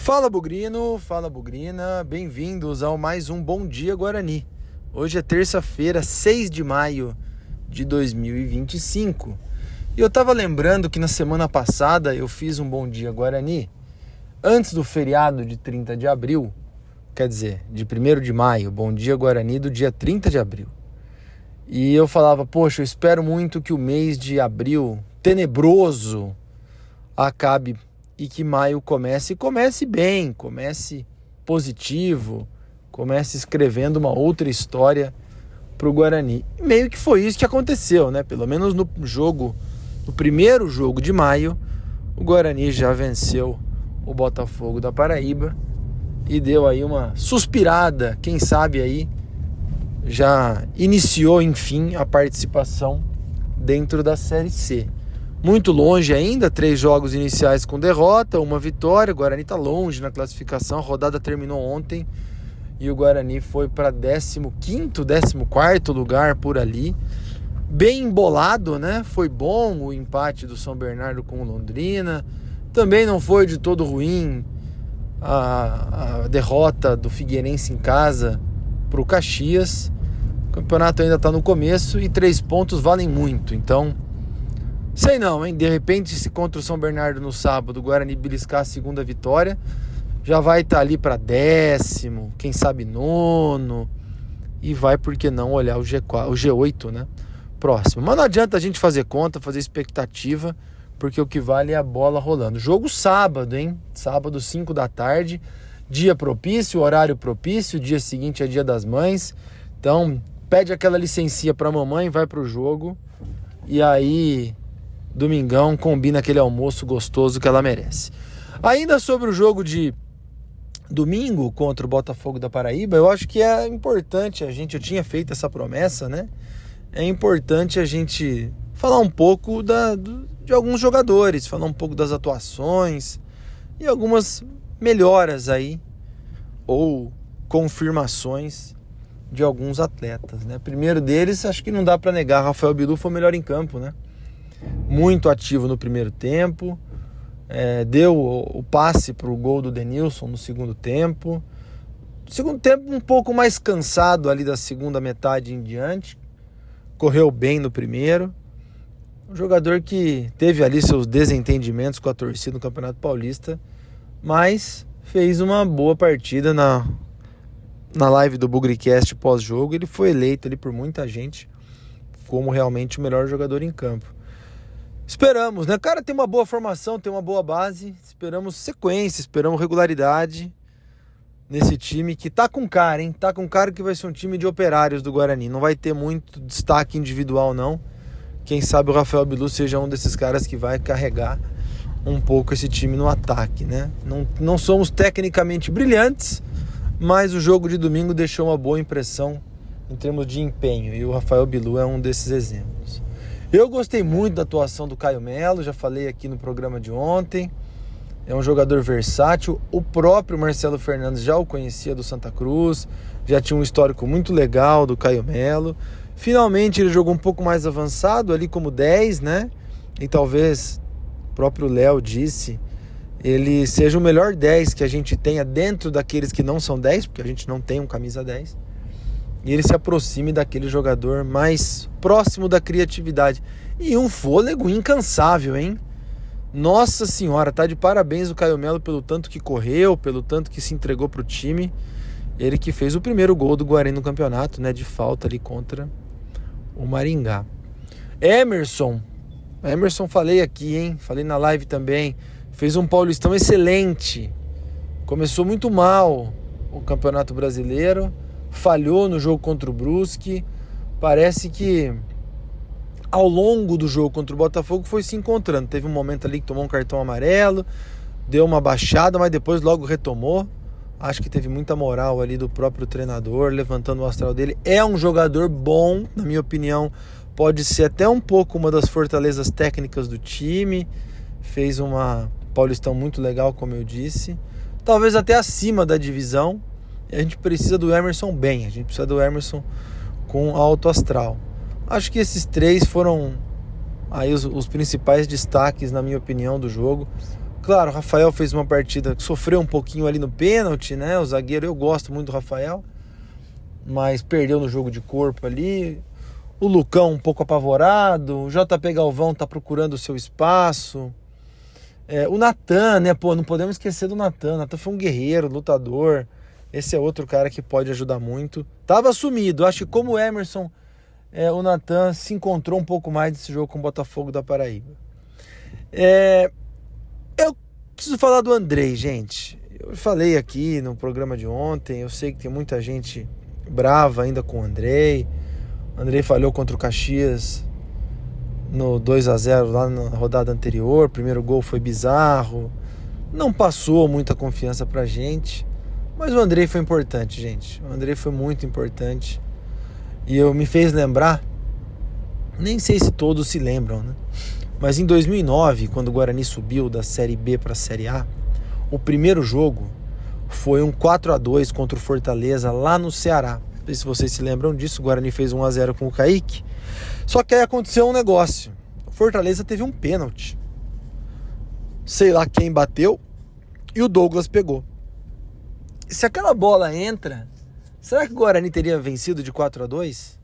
Fala Bugrino, fala Bugrina, bem-vindos ao mais um Bom Dia Guarani. Hoje é terça-feira, 6 de maio de 2025. E eu tava lembrando que na semana passada eu fiz um Bom Dia Guarani antes do feriado de 30 de abril, quer dizer, de 1º de maio, Bom Dia Guarani do dia 30 de abril. E eu falava, poxa, eu espero muito que o mês de abril tenebroso acabe e que maio comece bem, comece positivo, comece escrevendo uma outra história para o Guarani. E meio que foi isso que aconteceu, né? Pelo menos no primeiro jogo de maio, o Guarani já venceu o Botafogo da Paraíba e deu aí uma suspirada, quem sabe aí já iniciou, enfim, a participação dentro da Série C. Muito longe ainda, 3 jogos iniciais com derrota, 1 vitória. O Guarani está longe na classificação, a rodada terminou ontem e o Guarani foi para 15º, 14º lugar por ali. Bem embolado, né? Foi bom o empate do São Bernardo com o Londrina. Também não foi de todo ruim a derrota do Figueirense em casa para o Caxias. O campeonato ainda está no começo e 3 pontos valem muito, então sei não, hein? De repente, se contra o São Bernardo no sábado, o Guarani beliscar a segunda vitória, já vai estar ali para 10º, quem sabe 9º, e vai, por que não, olhar o G8, né? Próximo. Mas não adianta a gente fazer conta, fazer expectativa, porque o que vale é a bola rolando. Jogo sábado, hein? Sábado, 5 da tarde, dia propício, horário propício, dia seguinte é dia das mães. Então, pede aquela licencinha pra mamãe, vai pro jogo, e aí domingão combina aquele almoço gostoso que ela merece. Ainda sobre o jogo de domingo contra o Botafogo da Paraíba, eu acho que é importante eu tinha feito essa promessa, né? É importante a gente falar um pouco de alguns jogadores, falar um pouco das atuações e algumas melhoras aí, ou confirmações de alguns atletas, né? Primeiro deles, acho que não dá para negar, Rafael Bilu foi o melhor em campo, né? Muito ativo no primeiro tempo, deu o passe para o gol do Denilson no segundo tempo. Segundo tempo um pouco mais cansado ali da segunda metade em diante, correu bem no primeiro. Um jogador que teve ali seus desentendimentos com a torcida no Campeonato Paulista, mas fez uma boa partida na live do Bugricast pós-jogo. Ele foi eleito ali por muita gente como realmente o melhor jogador em campo. Esperamos, né? O cara tem uma boa formação, tem uma boa base. Esperamos sequência, esperamos regularidade nesse time que tá com cara, hein? Tá com cara que vai ser um time de operários do Guarani. Não vai ter muito destaque individual, não. Quem sabe o Rafael Bilu seja um desses caras que vai carregar um pouco esse time no ataque, né? Não somos tecnicamente brilhantes, mas o jogo de domingo deixou uma boa impressão em termos de empenho. E o Rafael Bilu é um desses exemplos. Eu gostei muito da atuação do Caio Melo, já falei aqui no programa de ontem. É um jogador versátil. O próprio Marcelo Fernandes já o conhecia do Santa Cruz, já tinha um histórico muito legal do Caio Melo. Finalmente ele jogou um pouco mais avançado ali como 10, né? E talvez o próprio Léo disse, ele seja o melhor 10 que a gente tenha dentro daqueles que não são 10, porque a gente não tem um camisa 10. E ele se aproxime daquele jogador mais próximo da criatividade. E um fôlego incansável, hein? Nossa senhora, tá de parabéns o Caio Melo pelo tanto que correu, pelo tanto que se entregou pro time. Ele que fez o primeiro gol do Guarani no campeonato, né? De falta ali contra o Maringá. Emerson, falei aqui, hein? Falei na live também. Fez um Paulistão excelente. Começou muito mal o Campeonato Brasileiro. Falhou no jogo contra o Brusque. Parece que ao longo do jogo contra o Botafogo foi se encontrando. Teve um momento ali que tomou um cartão amarelo, deu uma baixada, mas depois logo retomou. Acho que teve muita moral ali do próprio treinador, levantando o astral dele. É um jogador bom, na minha opinião. Pode ser até um pouco uma das fortalezas técnicas do time. Fez uma Paulistão muito legal, como eu disse. Talvez até acima da divisão. A gente precisa do Emerson bem, a gente precisa do Emerson com alto astral. Acho que esses 3 foram aí os principais destaques, na minha opinião, do jogo. Claro, o Rafael fez uma partida que sofreu um pouquinho ali no pênalti, né? O zagueiro, eu gosto muito do Rafael, mas perdeu no jogo de corpo ali. O Lucão um pouco apavorado, o JP Galvão tá procurando o seu espaço. O Natan, né? Pô, não podemos esquecer do Natan. O Natan foi um guerreiro, lutador. Esse é outro cara que pode ajudar muito. Tava sumido, acho que como o Emerson, o Natan se encontrou um pouco mais nesse jogo com o Botafogo da Paraíba. Eu preciso falar do Andrei, gente. Eu falei aqui no programa de ontem, eu sei que tem muita gente brava ainda com o Andrei. O Andrei falhou contra o Caxias no 2-0 lá na rodada anterior. O primeiro gol foi bizarro. Não passou muita confiança pra gente. Mas o Andrei foi importante, gente. O Andrei foi muito importante. E me fez lembrar, nem sei se todos se lembram, né? Mas em 2009, quando o Guarani subiu da Série B para a Série A, o primeiro jogo foi um 4-2 contra o Fortaleza lá no Ceará. Não sei se vocês se lembram disso, o Guarani fez 1-0 com o Kaique. Só que aí aconteceu um negócio. O Fortaleza teve um pênalti. Sei lá quem bateu e o Douglas pegou. Se aquela bola entra, será que o Guarani teria vencido de 4-2?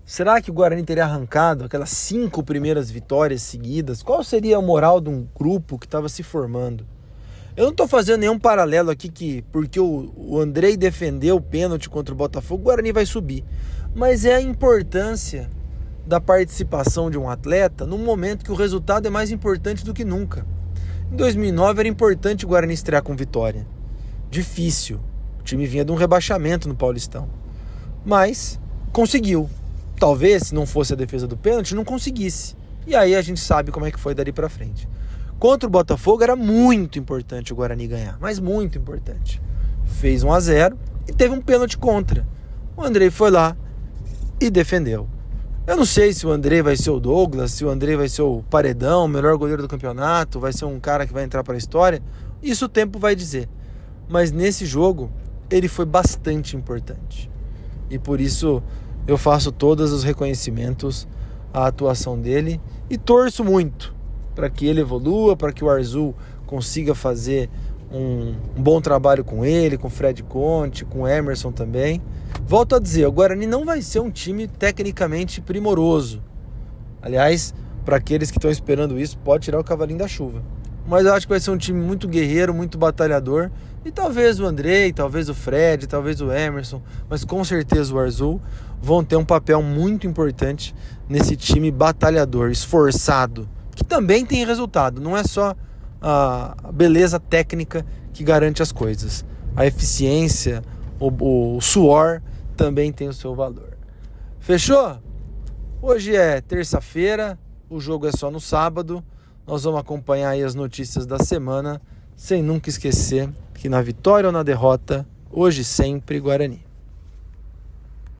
Será que o Guarani teria arrancado aquelas 5 primeiras vitórias seguidas? Qual seria a moral de um grupo que estava se formando? Eu não estou fazendo nenhum paralelo aqui que porque o Andrei defendeu o pênalti contra o Botafogo, o Guarani vai subir. Mas é a importância da participação de um atleta num momento que o resultado é mais importante do que nunca. Em 2009 era importante o Guarani estrear com vitória. Difícil. O time vinha de um rebaixamento no Paulistão. Mas conseguiu. Talvez, se não fosse a defesa do pênalti, não conseguisse. E aí a gente sabe como é que foi dali pra frente. Contra o Botafogo era muito importante o Guarani ganhar, mas muito importante. Fez 1-0 e teve um pênalti contra. O Andrei foi lá e defendeu. Eu não sei se o Andrei vai ser o Douglas, se o Andrei vai ser o paredão, o melhor goleiro do campeonato, vai ser um cara que vai entrar para a história. Isso o tempo vai dizer. Mas nesse jogo, ele foi bastante importante. E por isso eu faço todos os reconhecimentos à atuação dele e torço muito para que ele evolua, para que o Arzul consiga fazer um bom trabalho com ele, com o Fred Conte, com o Emerson também. Volto a dizer, o Guarani não vai ser um time tecnicamente primoroso. Aliás, para aqueles que estão esperando isso, pode tirar o cavalinho da chuva. Mas eu acho que vai ser um time muito guerreiro, muito batalhador. E talvez o Andrei, talvez o Fred, talvez o Emerson, mas com certeza o Arzul vão ter um papel muito importante nesse time batalhador, esforçado, que também tem resultado. Não é só a beleza técnica que garante as coisas. A eficiência, o suor também tem o seu valor. Fechou? Hoje é terça-feira, o jogo é só no sábado. Nós vamos acompanhar aí as notícias da semana, sem nunca esquecer que na vitória ou na derrota, hoje sempre Guarani.